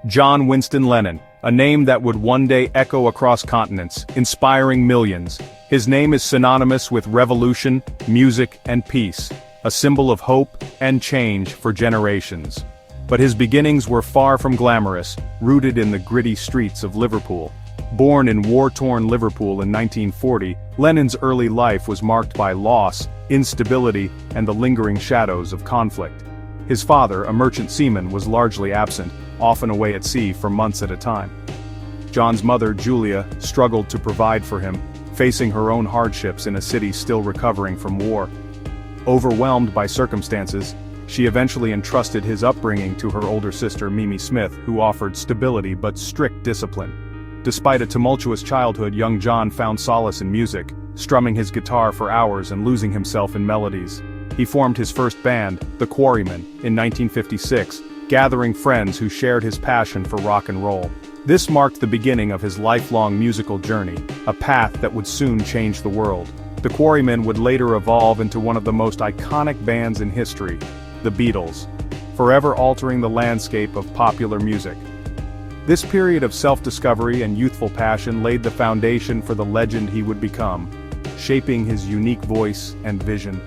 John Winston Lennon, a name that would one day echo across continents, inspiring millions. His name is synonymous with revolution, music, and peace, a symbol of hope and change for generations. But his beginnings were far from glamorous, rooted in the gritty streets of Liverpool. Born in war-torn Liverpool in 1940, Lennon's early life was marked by loss, instability, and the lingering shadows of conflict. His father, a merchant seaman, was largely absent, often away at sea for months at a time. John's mother, Julia, struggled to provide for him, facing her own hardships in a city still recovering from war. Overwhelmed by circumstances, she eventually entrusted his upbringing to her older sister, Mimi Smith, who offered stability but strict discipline. Despite a tumultuous childhood, young John found solace in music, strumming his guitar for hours and losing himself in melodies. He formed his first band, the Quarrymen, in 1956, gathering friends who shared his passion for rock and roll. This marked the beginning of his lifelong musical journey, a path that would soon change the world. The Quarrymen would later evolve into one of the most iconic bands in history, the Beatles, forever altering the landscape of popular music. This period of self-discovery and youthful passion laid the foundation for the legend he would become, shaping his unique voice and vision.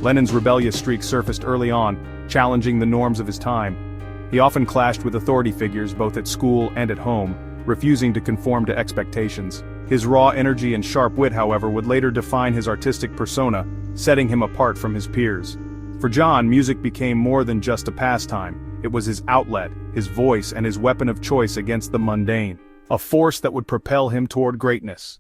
Lennon's rebellious streak surfaced early on, challenging the norms of his time. He often clashed with authority figures both at school and at home, refusing to conform to expectations. His raw energy and sharp wit, however, would later define his artistic persona, setting him apart from his peers. For John, music became more than just a pastime. It was his outlet, his voice, and his weapon of choice against the mundane, a force that would propel him toward greatness.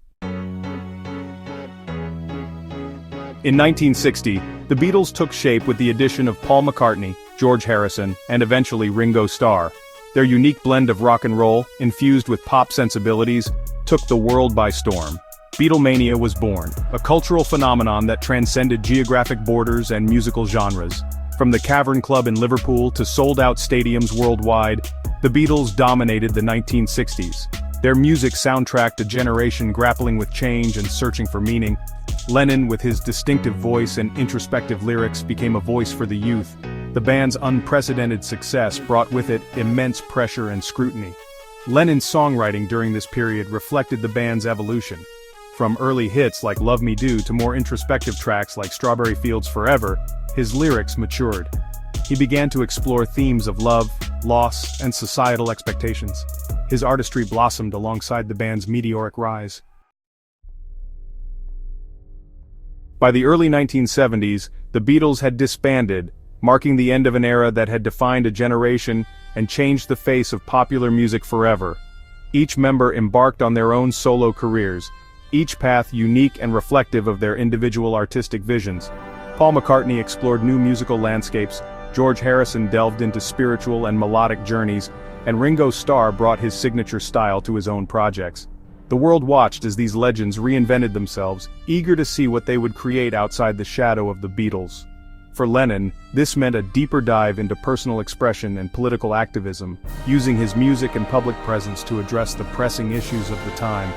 In 1960, the Beatles took shape with the addition of Paul McCartney, George Harrison, and eventually Ringo Starr. Their unique blend of rock and roll, infused with pop sensibilities, took the world by storm. Beatlemania was born, a cultural phenomenon that transcended geographic borders and musical genres. From the Cavern Club in Liverpool to sold-out stadiums worldwide, the Beatles dominated the 1960s. Their music soundtracked a generation grappling with change and searching for meaning. Lennon, with his distinctive voice and introspective lyrics, became a voice for the youth. The band's unprecedented success brought with it immense pressure and scrutiny. Lennon's songwriting during this period reflected the band's evolution. From early hits like Love Me Do to more introspective tracks like Strawberry Fields Forever, his lyrics matured. He began to explore themes of love, loss, and societal expectations. His artistry blossomed alongside the band's meteoric rise. By the early 1970s, the Beatles had disbanded, marking the end of an era that had defined a generation and changed the face of popular music forever. Each member embarked on their own solo careers, each path unique and reflective of their individual artistic visions. Paul McCartney explored new musical landscapes, George Harrison delved into spiritual and melodic journeys, and Ringo Starr brought his signature style to his own projects. The world watched as these legends reinvented themselves, eager to see what they would create outside the shadow of the Beatles. For Lennon, this meant a deeper dive into personal expression and political activism, using his music and public presence to address the pressing issues of the time.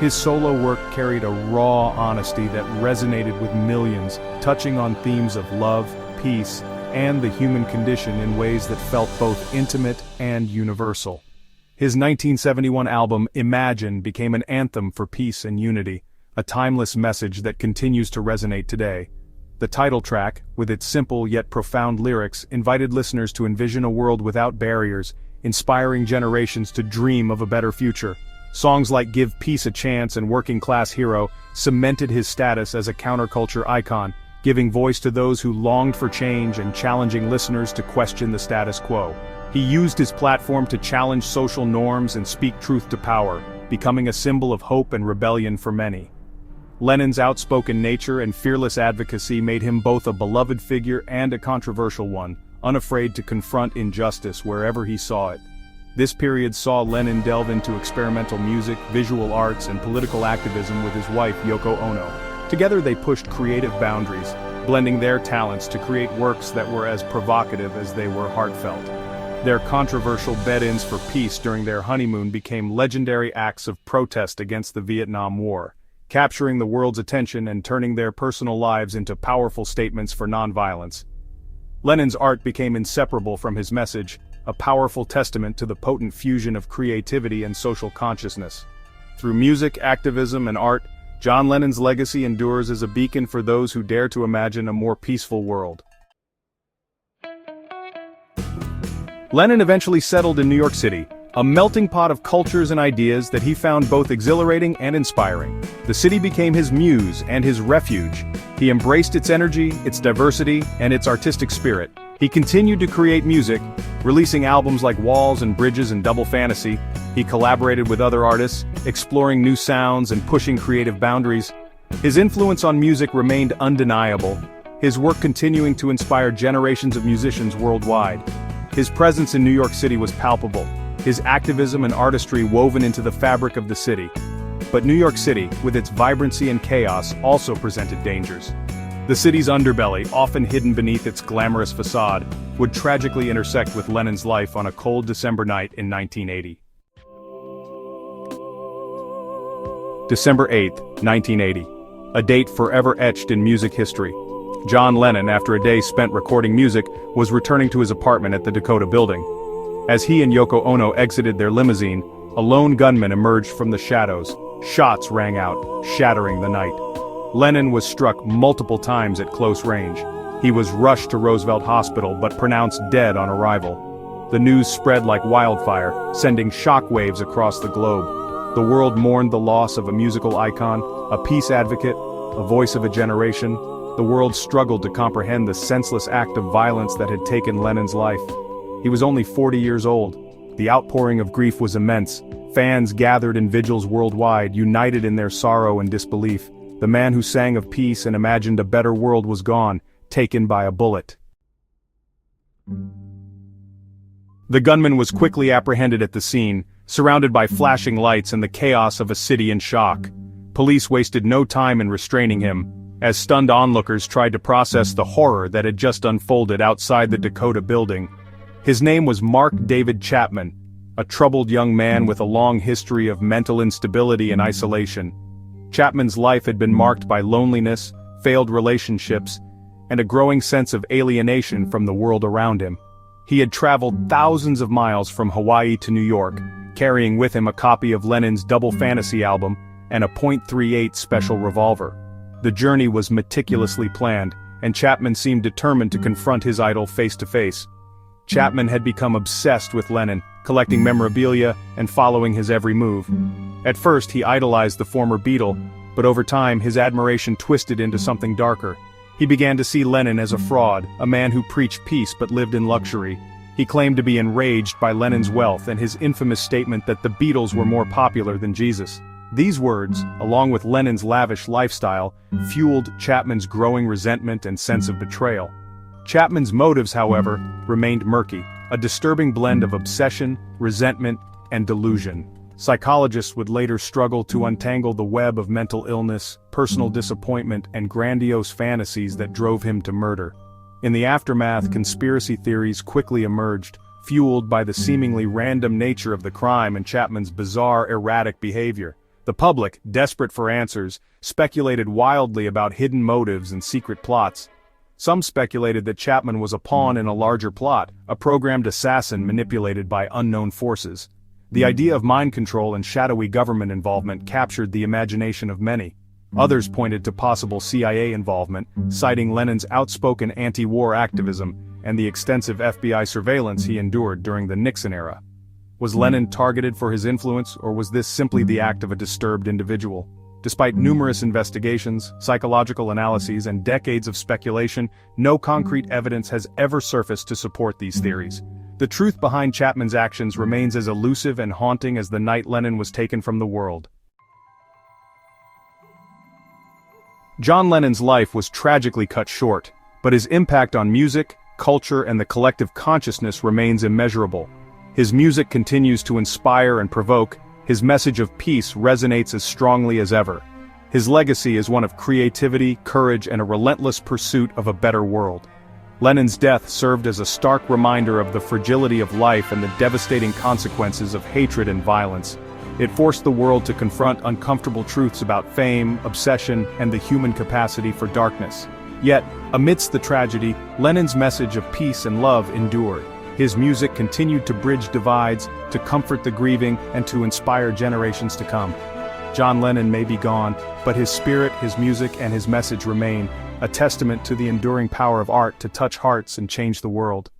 His solo work carried a raw honesty that resonated with millions, touching on themes of love, peace, and the human condition in ways that felt both intimate and universal. His 1971 album, Imagine, became an anthem for peace and unity, a timeless message that continues to resonate today. The title track, with its simple yet profound lyrics, invited listeners to envision a world without barriers, inspiring generations to dream of a better future. Songs like Give Peace a Chance and Working Class Hero cemented his status as a counterculture icon, giving voice to those who longed for change and challenging listeners to question the status quo. He used his platform to challenge social norms and speak truth to power, becoming a symbol of hope and rebellion for many. Lennon's outspoken nature and fearless advocacy made him both a beloved figure and a controversial one, unafraid to confront injustice wherever he saw it. This period saw Lennon delve into experimental music, visual arts, and political activism with his wife Yoko Ono. Together they pushed creative boundaries, blending their talents to create works that were as provocative as they were heartfelt. Their controversial bed-ins for peace during their honeymoon became legendary acts of protest against the Vietnam War, capturing the world's attention and turning their personal lives into powerful statements for nonviolence. Lennon's art became inseparable from his message, a powerful testament to the potent fusion of creativity and social consciousness. Through music, activism, and art, John Lennon's legacy endures as a beacon for those who dare to imagine a more peaceful world. Lennon eventually settled in New York City, a melting pot of cultures and ideas that he found both exhilarating and inspiring. The city became his muse and his refuge. He embraced its energy, its diversity, and its artistic spirit. He continued to create music, releasing albums like Walls and Bridges and Double Fantasy. He collaborated with other artists, exploring new sounds and pushing creative boundaries. His influence on music remained undeniable, his work continuing to inspire generations of musicians worldwide. His presence in New York City was palpable, his activism and artistry woven into the fabric of the city. But New York City, with its vibrancy and chaos, also presented dangers. The city's underbelly, often hidden beneath its glamorous facade, would tragically intersect with Lennon's life on a cold December night in 1980. December 8, 1980. A date forever etched in music history. John Lennon, after a day spent recording music, was returning to his apartment at the Dakota Building. As he and Yoko Ono exited their limousine, a lone gunman emerged from the shadows. Shots rang out, shattering the night. Lennon was struck multiple times at close range. He was rushed to Roosevelt Hospital but pronounced dead on arrival. The news spread like wildfire, sending shockwaves across the globe. The world mourned the loss of a musical icon, a peace advocate, a voice of a generation. The world struggled to comprehend the senseless act of violence that had taken Lennon's life. He was only 40 years old. The outpouring of grief was immense. Fans gathered in vigils worldwide, united in their sorrow and disbelief. The man who sang of peace and imagined a better world was gone, taken by a bullet. The gunman was quickly apprehended at the scene, surrounded by flashing lights and the chaos of a city in shock. Police wasted no time in restraining him, as stunned onlookers tried to process the horror that had just unfolded outside the Dakota Building. His name was Mark David Chapman, a troubled young man with a long history of mental instability and isolation. Chapman's life had been marked by loneliness, failed relationships, and a growing sense of alienation from the world around him. He had traveled thousands of miles from Hawaii to New York, carrying with him a copy of Lennon's Double Fantasy album and a .38 special revolver. The journey was meticulously planned, and Chapman seemed determined to confront his idol face to face. Chapman had become obsessed with Lennon, collecting memorabilia and following his every move. At first he idolized the former Beatle, but over time his admiration twisted into something darker. He began to see Lennon as a fraud, a man who preached peace but lived in luxury. He claimed to be enraged by Lennon's wealth and his infamous statement that the Beatles were more popular than Jesus. These words, along with Lennon's lavish lifestyle, fueled Chapman's growing resentment and sense of betrayal. Chapman's motives, however, remained murky, a disturbing blend of obsession, resentment, and delusion. Psychologists would later struggle to untangle the web of mental illness, personal disappointment, and grandiose fantasies that drove him to murder. In the aftermath, conspiracy theories quickly emerged, fueled by the seemingly random nature of the crime and Chapman's bizarre, erratic behavior. The public, desperate for answers, speculated wildly about hidden motives and secret plots. Some speculated that Chapman was a pawn in a larger plot, a programmed assassin manipulated by unknown forces. The idea of mind control and shadowy government involvement captured the imagination of many. Others pointed to possible CIA involvement, citing Lennon's outspoken anti-war activism and the extensive FBI surveillance he endured during the Nixon era. Was Lennon targeted for his influence, or was this simply the act of a disturbed individual? Despite numerous investigations, psychological analyses, and decades of speculation, no concrete evidence has ever surfaced to support these theories. The truth behind Chapman's actions remains as elusive and haunting as the night Lennon was taken from the world. John Lennon's life was tragically cut short, but his impact on music, culture, and the collective consciousness remains immeasurable. His music continues to inspire and provoke. His message of peace resonates as strongly as ever. His legacy is one of creativity, courage, and a relentless pursuit of a better world. Lennon's death served as a stark reminder of the fragility of life and the devastating consequences of hatred and violence. It forced the world to confront uncomfortable truths about fame, obsession, and the human capacity for darkness. Yet, amidst the tragedy, Lennon's message of peace and love endured. His music continued to bridge divides, to comfort the grieving, and to inspire generations to come. John Lennon may be gone, but his spirit, his music, and his message remain, a testament to the enduring power of art to touch hearts and change the world.